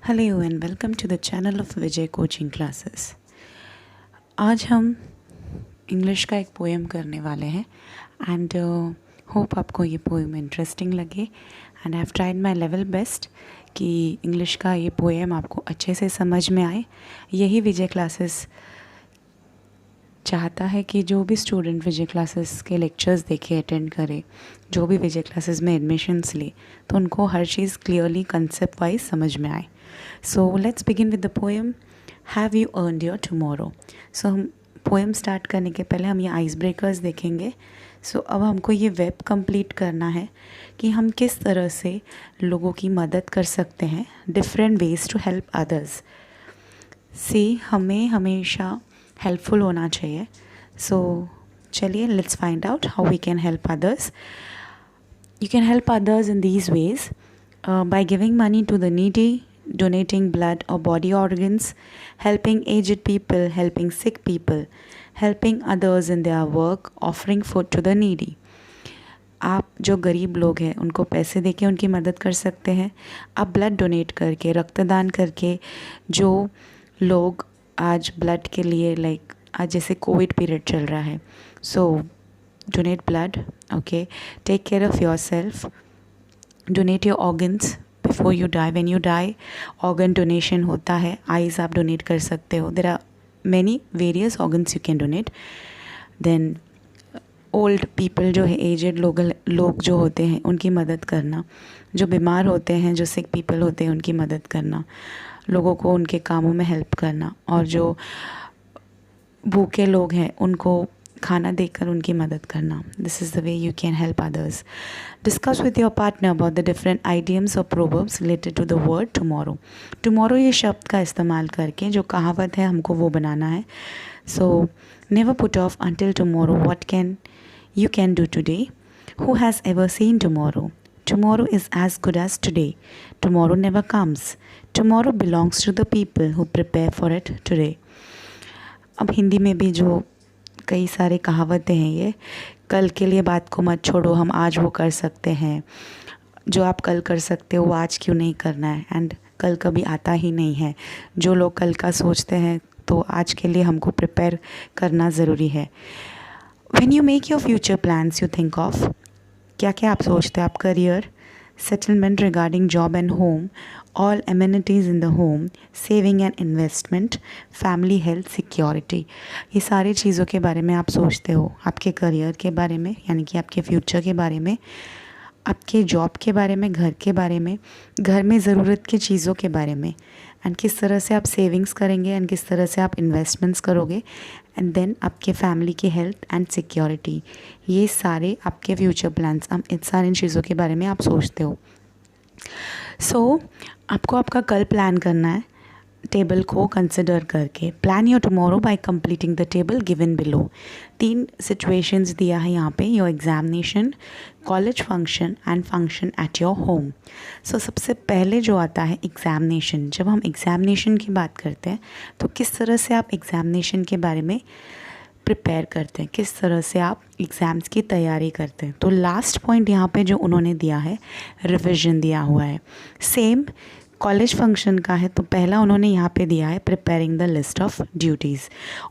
Hello and welcome to the channel of Vijay coaching classes. आज हम English का एक पोएम करने वाले हैं एंड होप आपको ये पोएम इंटरेस्टिंग लगे and I have tried my level best कि इंग्लिश का ये पोएम आपको अच्छे से समझ में आए। यही विजय क्लासेस चाहता है कि जो भी स्टूडेंट विजय क्लासेस के लेक्चर्स देखे, अटेंड करे, जो भी विजय क्लासेस में एडमिशन्स ले, तो उनको हर चीज़ क्लियरली कंसेप्ट वाइज समझ में आए। So let's begin with the poem have you earned your tomorrow. So हम पोएम स्टार्ट करने के पहले हम ये आइस ब्रेकर्स देखेंगे। सो अब हमको ये वेब कंप्लीट करना है कि हम किस तरह से लोगों की मदद कर सकते हैं, different ways to help others. हमें हमेशा हेल्पफुल होना चाहिए। सो चलिए let's find out how we can help others. You can help others in these ways by giving money to the needy, donating blood or body organs, helping aged people, helping sick people, helping others in their work, offering food to the needy. आप जो गरीब लोग हैं उनको पैसे देके उनकी मदद कर सकते हैं। आप ब्लड डोनेट करके, रक्तदान करके, जो लोग आज ब्लड के लिए आज जैसे कोविड पीरियड चल रहा है, so donate blood, okay, take care of your self, donate your organs before you die. When you die organ donation होता है, आइज़ आप डोनेट कर सकते हो। There are many various organs you can donate. Then old people जो है, aged लोग जो होते हैं उनकी मदद करना, जो बीमार होते हैं, जो सिक पीपल होते हैं उनकी मदद करना, लोगों को उनके कामों में हेल्प करना, और जो भूखे लोग हैं उनको खाना देकर उनकी मदद करना। This is the way you can help others. Discuss with your partner about the different idioms और proverbs related to the word tomorrow. Tomorrow ये शब्द का इस्तेमाल करके जो कहावत है हमको वो बनाना है। So never put off until tomorrow what can you can do today. Who has ever seen tomorrow? Tomorrow is as good as today. Tomorrow never comes. Tomorrow belongs to the people who prepare for it today. अब हिंदी में भी जो कई सारे कहावतें हैं, ये कल के लिए बात को मत छोड़ो, हम आज वो कर सकते हैं, जो आप कल कर सकते हो वो आज क्यों नहीं करना है, एंड कल कभी आता ही नहीं है। जो लोग कल का सोचते हैं तो आज के लिए हमको प्रिपेयर करना ज़रूरी है। When you make your future plans, you think of क्या क्या आप सोचते हैं, आप career, settlement regarding job and home, all amenities in the home, saving and investment, family health, security. ये सारी चीज़ों के बारे में आप सोचते हो, आपके करियर के बारे में, यानी कि आपके फ्यूचर के बारे में, आपके जॉब के बारे में, घर के बारे में, घर में ज़रूरत की चीज़ों के बारे में, एंड किस तरह से आप सेविंग्स करेंगे एंड किस तरह से आप इन्वेस्टमेंट्स करोगे, एंड देन आपके फैमिली की हेल्थ एंड सिक्योरिटी। ये सारे आपके फ्यूचर प्लान्स, हम इन सारी चीज़ों के बारे में आप सोचते हो। सो आपको आपका कल प्लान करना है टेबल को कंसिडर करके। Plan your tomorrow by completing the table given below. 3 situations दिया है यहाँ पे, your examination, college function and function at your home. So सबसे पहले जो आता है एग्जामिनेशन। जब हम एग्जामिनेशन की बात करते हैं तो किस तरह से आप एग्जामिनेशन के बारे में प्रिपेयर करते हैं, किस तरह से आप एग्ज़ाम्स की तैयारी करते हैं। तो लास्ट पॉइंट यहाँ पे जो उन्होंने दिया है, रिविज़न दिया हुआ है। सेम कॉलेज फंक्शन का है तो पहला उन्होंने यहाँ पे दिया है preparing the list of duties.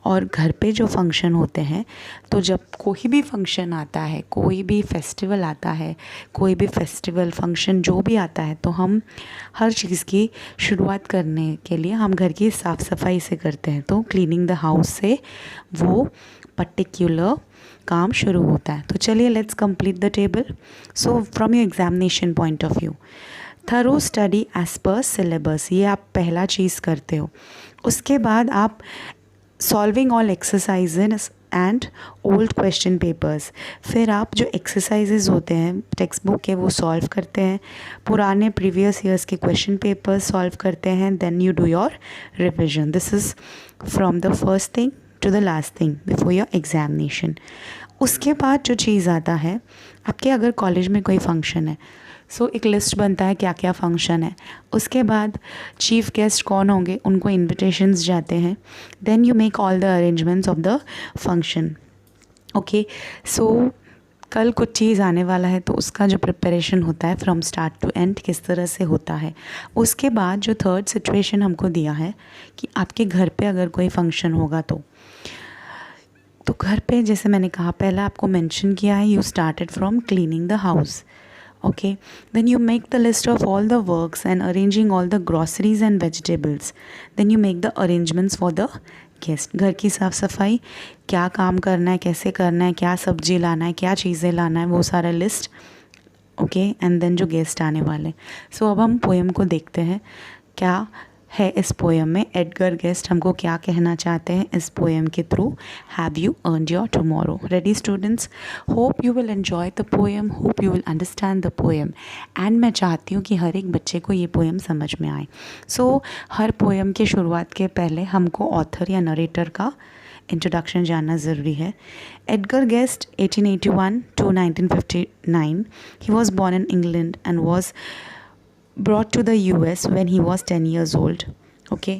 और घर पे जो फंक्शन होते हैं, तो जब कोई भी फंक्शन आता है, कोई भी फेस्टिवल आता है, कोई भी फेस्टिवल फंक्शन जो भी आता है, तो हम हर चीज़ की शुरुआत करने के लिए हम घर की साफ़ सफाई से करते हैं। तो क्लीनिंग द हाउस से वो पर्टिकुलर काम शुरू होता है। तो चलिए let's complete the table. So from your examination point of view, thorough study as per syllabus, ये आप पहला चीज़ करते हो। उसके बाद आप solving all exercises and old question papers, फिर आप जो एक्सरसाइजेज होते हैं टेक्स्ट बुक के वो सॉल्व करते हैं, पुराने प्रीवियस ईयर्स के क्वेश्चन पेपर्स सॉल्व करते हैं। Then you do your revision. This is from the first thing to the last thing before your examination. उसके बाद जो चीज़ आता है, आपके अगर कॉलेज में कोई फंक्शन है, सो एक लिस्ट बनता है क्या क्या फंक्शन है। उसके बाद चीफ़ गेस्ट कौन होंगे, उनको इन्विटेशंस जाते हैं। Then you make all the arrangements of the function, okay. So कल कुछ चीज़ आने वाला है तो उसका जो प्रिपरेशन होता है फ्रॉम स्टार्ट टू एंड किस तरह से होता है। उसके बाद जो थर्ड सिचुएशन हमको दिया है कि आपके घर पे अगर कोई फंक्शन होगा तो घर पे जैसे मैंने कहा पहला आपको मेंशन किया है, you started from cleaning the house. Okay, then you make the list of all the works and arranging all the groceries and vegetables. Then you make the arrangements for the guest. घर की साफ़ सफाई, क्या काम करना है, कैसे करना है, क्या सब्जी लाना है, क्या चीज़ें लाना है, वो सारा लिस्ट। ओके, एंड देन जो गेस्ट आने वाले। सो अब हम पोएम को देखते हैं क्या है इस पोएम में। एडगर गेस्ट हमको क्या कहना चाहते हैं इस पोएम के through. Have you earned your tomorrow. Ready students, hope you will enjoy the poem, hope you will understand the poem. And मैं चाहती हूँ कि हर एक बच्चे को ये पोएम समझ में आए। सो हर पोएम के शुरुआत के पहले हमको ऑथर या नरेटर का इंट्रोडक्शन जानना ज़रूरी है। Edgar guest 1881 to 1959, he was born in England and was brought to the US when he was 10 years old. Okay.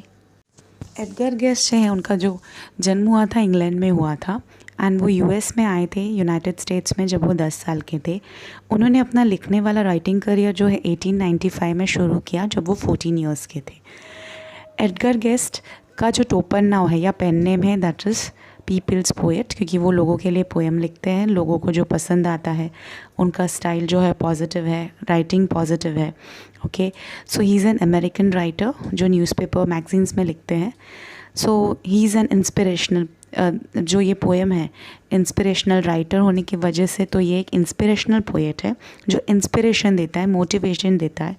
Edgar guest है, उनका जो जन्म हुआ था इंग्लैंड में हुआ था एंड वो यूएस में आए थे, यूनाइटेड स्टेट्स में, जब वो 10 साल के थे। उन्होंने अपना लिखने वाला राइटिंग करियर जो है 1895 में शुरू किया जब वो 14 ईयर्स के थे। एडगर गेस्ट का जो टोपन नाम है या पेन नेम है दैट इज़ पीपल्स पोएट, क्योंकि वो लोगों के लिए पोएम लिखते हैं, लोगों को जो पसंद आता है। उनका स्टाइल जो है पॉजिटिव है, राइटिंग पॉजिटिव है। Okay, so he is an American writer जो न्यूज़पेपर मैगजीन्स में लिखते हैं। सो ही इज़ एन इंस्पिरेशनल, जो ये पोएम है इंस्पिरेशनल राइटर होने की वजह से, तो ये एक इंस्पिरेशनल पोएट है जो इंस्पिरेशन देता है, मोटिवेशन देता है।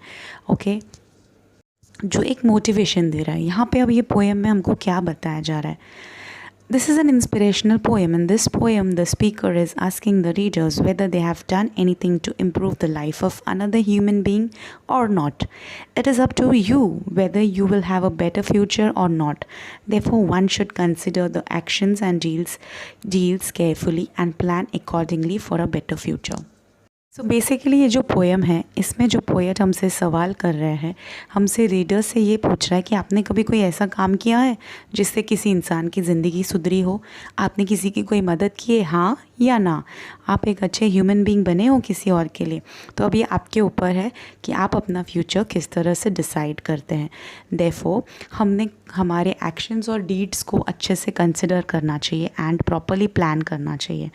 ओके, जो एक मोटिवेशन दे रहा है। यहाँ पे अब ये पोएम में हमको क्या बताया जा रहा है। This is an inspirational poem. In this poem, the speaker is asking the readers whether they have done anything to improve the life of another human being or not. It is up to you whether you will have a better future or not. Therefore, one should consider the actions and deals carefully and plan accordingly for a better future. So basically ये जो poem है, इसमें जो poet हमसे सवाल कर रहे हैं, हमसे रीडर से ये पूछ रहा है कि आपने कभी कोई ऐसा काम किया है जिससे किसी इंसान की ज़िंदगी सुधरी हो। आपने किसी की कोई मदद की है, हाँ या ना। आप एक अच्छे ह्यूमन बीइंग बने हो किसी और के लिए। तो अब ये आपके ऊपर है कि आप अपना फ्यूचर किस तरह से डिसाइड करते हैं। देयरफॉर हमने हमारे एक्शंस और डीड्स को अच्छे से कंसिडर करना चाहिए एंड प्रॉपरली प्लान करना चाहिए।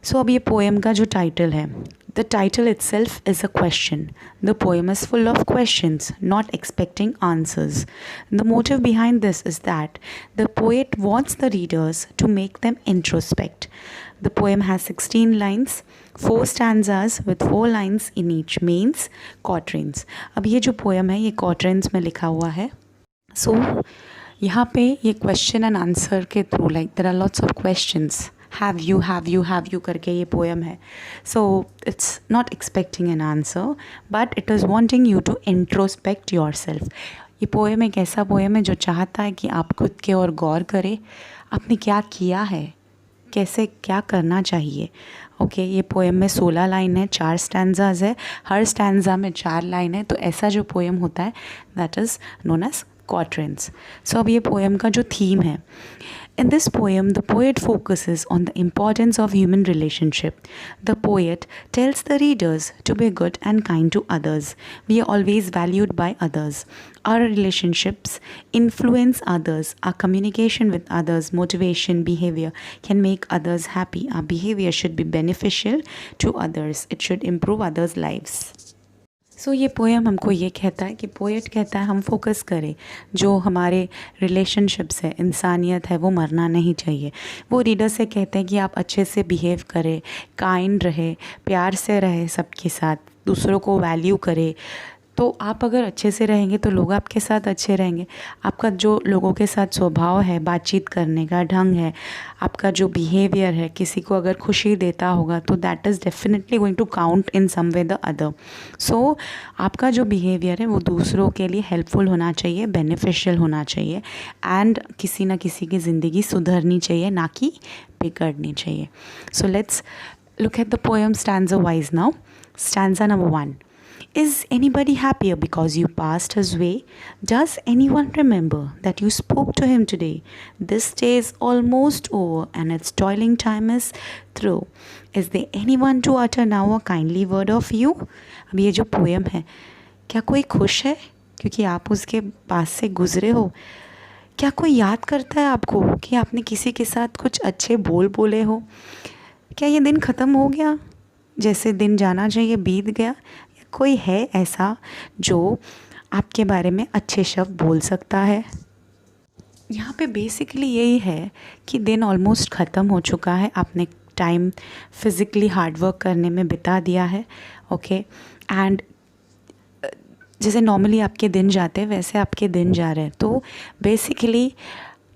सो अब ये पोएम का जो टाइटल है, the title itself is a question. The poem is full of questions, not expecting answers. The motive behind this is that the poet wants the readers to make them introspect. The poem has 16 lines, 4 stanzas with 4 lines in each, means quatrains. अब ये जो poem है ये quatrains में लिखा हुआ है। सो यहाँ पे ये क्वेश्चन एंड आंसर के through, like there are lots of questions, have you करके ये पोएम है। So it's not expecting an answer but it is wanting you to introspect yourself. ये पोएम एक ऐसा पोएम है जो चाहता है कि आप खुद के और गौर करें, आपने क्या किया है, कैसे क्या करना चाहिए। ओके, ये पोएम में 16 लाइन है, 4 स्टैंजाज है, हर स्टैंजा में 4 लाइन है। तो ऐसा जो पोएम होता है that is known as quatrains. So अब ये पोएम का जो थीम है, in this poem the poet focuses on the importance of human relationship. The poet tells the readers to be good and kind to others. We are always valued by others. Our relationships influence others. Our communication with others, motivation, behavior can make others happy. Our behavior should be beneficial to others. It should improve others' lives. सो ये poem हमको ये कहता है कि poet कहता है हम focus करें, जो हमारे रिलेशनशिप्स है, इंसानियत है, वो मरना नहीं चाहिए। वो रीडर से कहते हैं कि आप अच्छे से बिहेव करें, काइंड रहे, प्यार से रहे सबके साथ, दूसरों को वैल्यू करें। तो आप अगर अच्छे से रहेंगे तो लोग आपके साथ अच्छे रहेंगे। आपका जो लोगों के साथ स्वभाव है, बातचीत करने का ढंग है, आपका जो बिहेवियर है, किसी को अगर खुशी देता होगा तो that is definitely going to count in some way the other. So आपका जो बिहेवियर है वो दूसरों के लिए हेल्पफुल होना चाहिए, बेनिफिशियल होना चाहिए एंड किसी न किसी की ज़िंदगी सुधरनी चाहिए, ना कि बिगड़नी चाहिए। So let's look at the poem stanza wise now. Stanza number 1. Is anybody happier because you passed his way? Does anyone remember that you spoke to him today? This day is almost over and its toiling time is through. Is there anyone to utter now a kindly word of you? अब ये जो poem है, क्या कोई खुश है क्योंकि आप उसके पास से गुजरे हो? क्या कोई याद करता है आपको कि आपने किसी के साथ कुछ अच्छे बोल बोले हो? क्या ये दिन ख़त्म हो गया, जैसे दिन जाना चाहिए बीत गया? या कोई है ऐसा जो आपके बारे में अच्छे शब्द बोल सकता है? यहाँ पे बेसिकली यही है कि दिन ऑलमोस्ट ख़त्म हो चुका है, आपने टाइम फिज़िकली हार्ड वर्क करने में बिता दिया है, ओके। एंड जैसे नॉर्मली आपके दिन जाते हैं वैसे आपके दिन जा रहे हैं। तो बेसिकली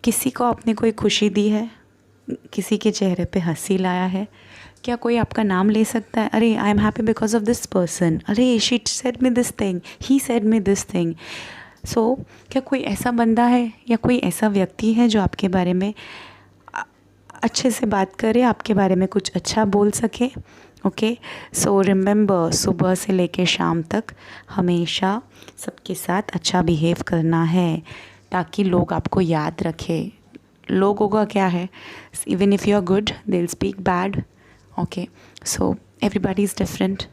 किसी को आपने कोई खुशी दी है, किसी के चेहरे पे हंसी लाया है? क्या कोई आपका नाम ले सकता है? अरे I am happy because of this person, अरे she said me this thing, he said me this thing. So क्या कोई ऐसा बंदा है या कोई ऐसा व्यक्ति है जो आपके बारे में अच्छे से बात करे, आपके बारे में कुछ अच्छा बोल सके? ओके, सो रिमेंबर, सुबह से लेके शाम तक हमेशा सबके साथ अच्छा बिहेव करना है ताकि लोग आपको याद रखें। लोगों का क्या है, even if you are good they will speak bad, okay. So everybody is different.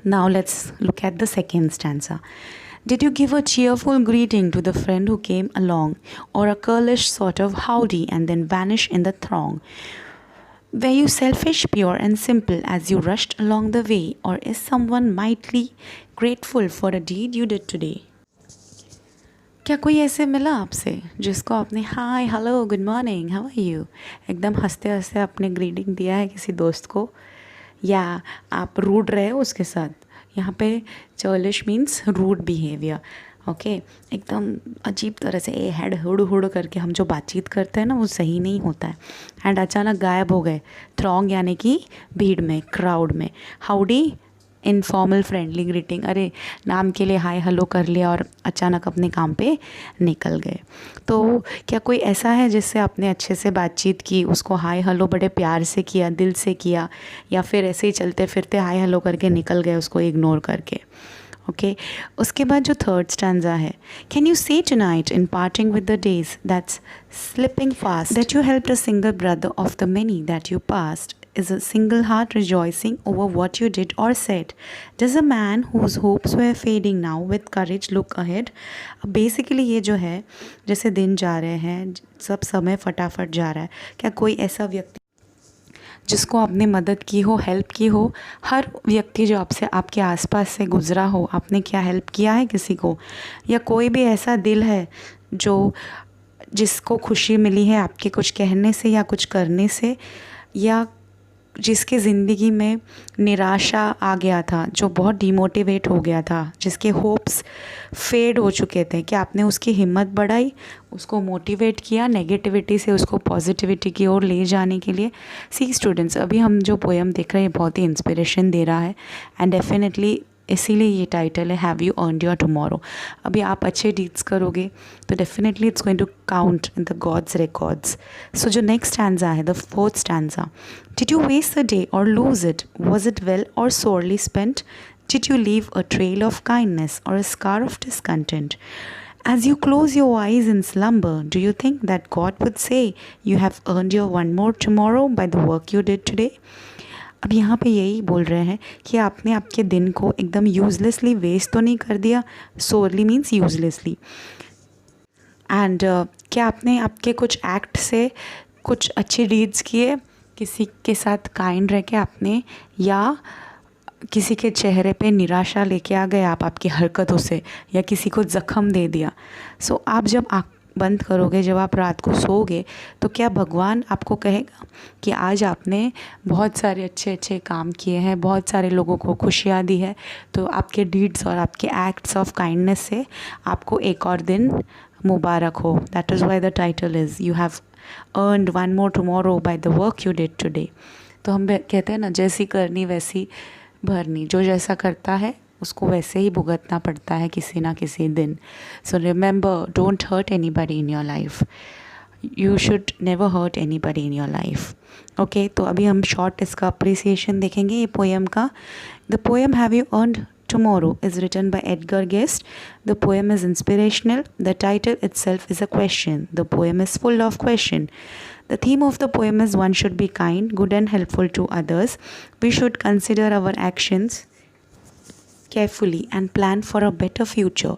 Now let's look at the second stanza. Did you give a cheerful greeting to the friend who came along, or a curlish sort of howdy and then vanish in the throng? Were you selfish, pure and simple as you rushed along the way, or is someone mightily grateful for a deed you did today? क्या कोई ऐसे मिला आपसे जिसको आपने hi, hello, good morning, how are you एकदम हंसते हंसते आपने ग्रीटिंग दिया है किसी दोस्त को, या आप रूड रहे हो उसके साथ? यहाँ पे churlish means rude behaviour, okay. एकदम अजीब तरह से हेड हुड़ हुड़ करके हम जो बातचीत करते हैं ना वो सही नहीं होता है। एंड अचानक गायब हो गए थ्रॉन्ग यानी कि भीड़ में, क्राउड में। हाउडी इनफॉर्मल फ्रेंडली ग्रीटिंग, अरे नाम के लिए हाय हेलो कर लिया और अचानक अपने काम पे निकल गए। तो क्या कोई ऐसा है जिससे आपने अच्छे से बातचीत की, उसको हाय हेलो बड़े प्यार से किया, दिल से किया, या फिर ऐसे ही चलते फिरते हाय हेलो करके निकल गए उसको इग्नोर करके, ओके। उसके बाद जो थर्ड स्टैंजा है, can you say tonight in parting with the days that's slipping fast that you helped a single brother of the many that you passed is a single heart rejoicing over what you did or said? Does a man whose hopes were fading now with courage look ahead? अब basically ये जो है, जैसे दिन जा रहे हैं, सब समय फटाफट जा रहा है, क्या कोई ऐसा व्यक्ति जिसको आपने मदद की हो, हेल्प की हो? हर व्यक्ति जो आपसे, आपके आसपास से गुजरा हो, आपने क्या हेल्प किया है किसी को? या कोई भी ऐसा दिल है जो जिसको खुशी मिली है आपके कुछ कहने से या कुछ करने से, या जिसके ज़िंदगी में निराशा आ गया था, जो बहुत डिमोटिवेट हो गया था, जिसके होप्स फेड हो चुके थे? क्या आपने उसकी हिम्मत बढ़ाई, उसको मोटिवेट किया, नेगेटिविटी से उसको पॉजिटिविटी की ओर ले जाने के लिए? सी स्टूडेंट्स, अभी हम जो पोएम देख रहे हैं बहुत ही इंस्पिरेशन दे रहा है, एंड डेफिनेटली इसीलिए ये टाइटल है have you earned your tomorrow. अभी आप अच्छे डीड्स करोगे तो definitely it's going to count in the God's records. So जो नेक्स्ट स्टैंजा है, the fourth stanza, did you waste the day or lose it? Was it well or sorely spent? Did you leave a trail of kindness or a scar of discontent? As you close your eyes in slumber, do you think that God would say, you have earned your one more tomorrow by the work you did today? अब यहाँ पे यही बोल रहे हैं कि आपने आपके दिन को एकदम यूज़लेसली वेस्ट तो नहीं कर दिया, सोरली मीन्स यूज़लेसली। एंड क्या आपने आपके कुछ एक्ट से कुछ अच्छी डीड्स किए, किसी के साथ काइंड रह के आपने, या किसी के चेहरे पे निराशा लेके आ गए आप आपकी हरकतों से, या किसी को ज़ख्म दे दिया? सो आप जब आँख बंद करोगे, जब आप रात को सोओगे, तो क्या भगवान आपको कहेगा कि आज आपने बहुत सारे अच्छे अच्छे काम किए हैं, बहुत सारे लोगों को खुशियाँ दी है, तो आपके डीड्स और आपके एक्ट्स ऑफ काइंडनेस से आपको एक और दिन मुबारक हो? That is why the title is you have earned one more tomorrow by the work you did today. तो हम कहते हैं ना, जैसी करनी वैसी भरनी, जो जैसा करता है उसको वैसे ही भुगतना पड़ता है किसी ना किसी दिन। So remember, don't hurt anybody in your life, you should never hurt anybody in your life, okay. तो अभी हम शॉर्ट इसका अप्रिसिएशन देखेंगे ये पोएम का। The poem have you earned Tomorrow is written by Edgar Guest. The poem is inspirational. The title itself is a question. The poem is full of question. The theme of the poem is one should be kind, good and helpful to others. We should consider our actions carefully and plan for a better future.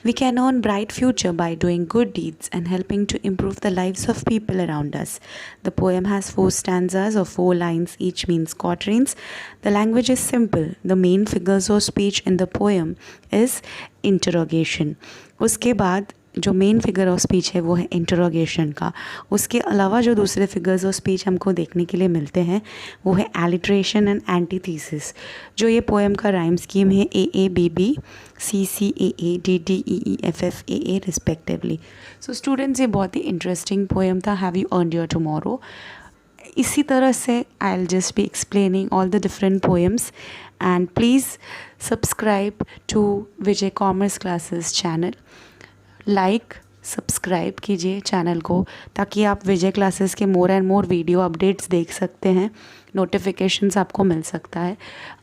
We can earn bright future by doing good deeds and helping to improve the lives of people around us. The poem has 4 stanzas or 4 lines, each means quatrains. The language is simple. The main figures of speech in the poem is interrogation. उसके बाद जो main figure of speech है वो है interrogation का. उसके अलावा जो दूसरे फिगर्स ऑफ स्पीच हमको देखने के लिए मिलते हैं वो है एलिट्रेशन एंड एंटीथीसिस. जो ये पोएम का राइम स्कीम है AABB CCAA DDEEFFAA respectively. So students, ये बहुत ही इंटरेस्टिंग पोएम था, have you earned your tomorrow. इसी तरह से I will just be explaining all the different poems and please subscribe to Vijay commerce classes channel. Like subscribe कीजिए channel को ताकि आप विजय क्लासेस के more and more video updates देख सकते हैं. नोटिफिकेशंस आपको मिल सकता है.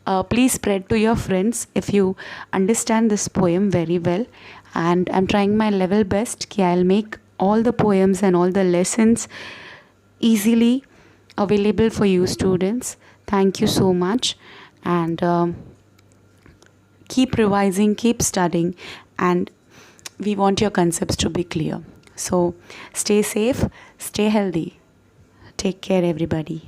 Please spread to your friends if you understand this poem very well. And I am trying my level best कि I will make all the poems and all the lessons easily available for you students. Thank you so much, and keep revising, keep studying, and we want your concepts to be clear. So stay safe, stay healthy. Take care everybody.